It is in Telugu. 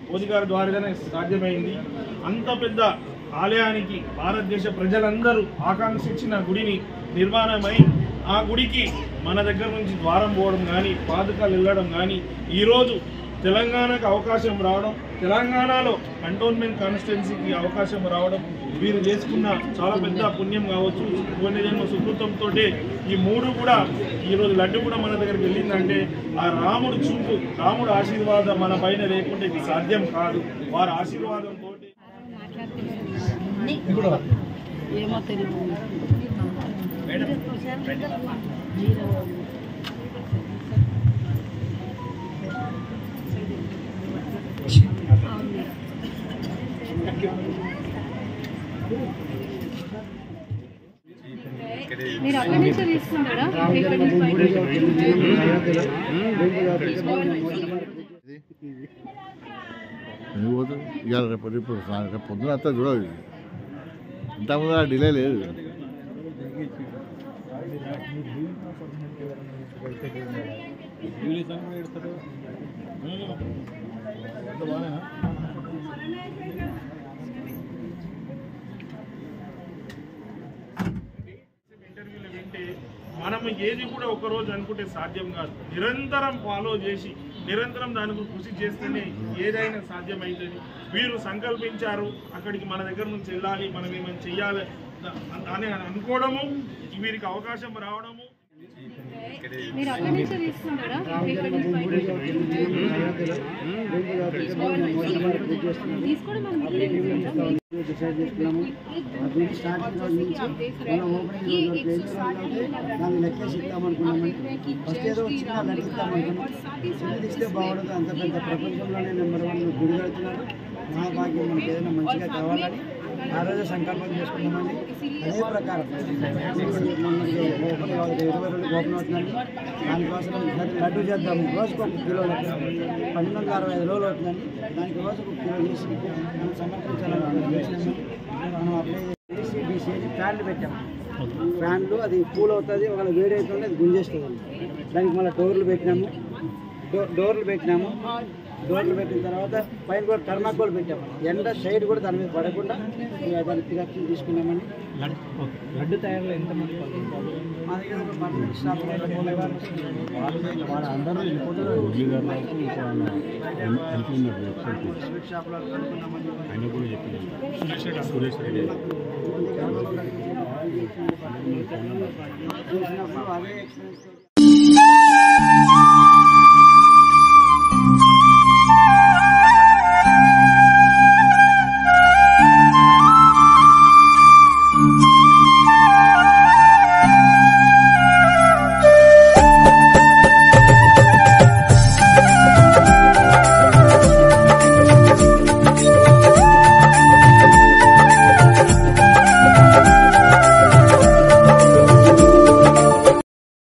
మోదీ గారి ద్వారానే సాధ్యమైంది. అంత పెద్ద ఆలయానికి భారతదేశ ప్రజలందరూ ఆకాంక్షించిన గుడిని నిర్మాణమై ఆ గుడికి మన దగ్గర నుంచి ద్వారం పోవడం కానీ పాదుకాలు వెళ్ళడం కానీ ఈరోజు తెలంగాణకు అవకాశం రావడం, తెలంగాణలో కంటోన్మెంట్ కాన్స్టిట్యున్సీకి అవకాశం రావడం వీరు చేసుకున్న చాలా పెద్ద పుణ్యం కావచ్చు. పుణ్యజన్మ సుకృతంతో ఈ మూడు కూడా ఈరోజు లడ్డు కూడా మన దగ్గరికి వెళ్ళిందంటే ఆ రాముడు చూపు, రాముడు ఆశీర్వాదం మన పైన లేకుంటే ఇది సాధ్యం కాదు. వారి ఆశీర్వాదంతో ఏమో తెలియదు. మీరు అక్కడి నుంచి తీసుకుంటారా? రేపు పొద్దున అంతా చూడాలి. ఇంతకుముందు డిలే లేదు. మనం ఏది కూడా ఒకరోజు అనుకుంటే సాధ్యం కాదు. నిరంతరం ఫాలో చేసి నిరంతరం దానికి కృషి చేస్తేనే ఏదైనా సాధ్యమవుతుంది. వీరు సంకల్పించారు అక్కడికి మన దగ్గర నుంచి వెళ్ళాలి, మనం ఏమైనా చెయ్యాలి అని అనుకోవడము, వీరికి అవకాశం రావడము. మీరు అక్కడి నుంచి తీసుకుంటారా? తీసుకోవడం డిసైడ్ చేసుకున్నాము. స్టార్టింగ్ రోజు నుంచి మనం ఓపెనింగ్ దాన్ని లెక్కేసి ఇస్తామనుకున్నామని. ఫస్ట్ ఏదో చిన్న లెక్కిస్తామనుకున్నాం. చిన్నది ఇస్తే బాగుండదు. అంత పెద్ద ప్రపంచంలోనే నెంబర్ 1 గుడి కడుతున్నారు. నా భాగ్యం మనకి ఏదైనా మంచిగా కావాలని ఆ రోజు సంకల్పం చేసుకున్నామని. అదే ప్రకారం మనకి 20 రోజులు ఓపెన్ అవుతుందండి. దానికోసం లడ్డు చేద్దాము. రోజుకు 1 కిలో లడ్డు 1265 రోజులు అవుతుందండి. దానికి రోజుకు 1 కిలో చేసి మనం సమర్పించాలని చేసినాము. మనం అప్లై చేసి బీసీఏసి ఫ్యాన్లు పెట్టాము. ఫ్యాన్లు అది కూల్ అవుతుంది. ఒకవేళ వేడి అవుతుంది అది గుంజేస్తుంది. దానికి మళ్ళీ డోర్లు పెట్టినాము. డోర్లు పెట్టిన తర్వాత పైన కూడా థర్మాకోల్ పెట్టాము. ఎండ సైడ్ కూడా దాని మీద పడకుండా దాని ప్రికాషన్ తీసుకున్నామని. లడ్డు తయారులో ఎంతమంది మా దగ్గర ఒక పర్మనెంట్ స్టాఫ్ వాళ్ళందరూ ప్రైవేట్ షాప్లో కనుక్కున్నామని ఆయన కూడా చెప్పింది సురేష్ రెడ్డి చూసినప్పుడు అదే ఎక్స్పీరియన్స్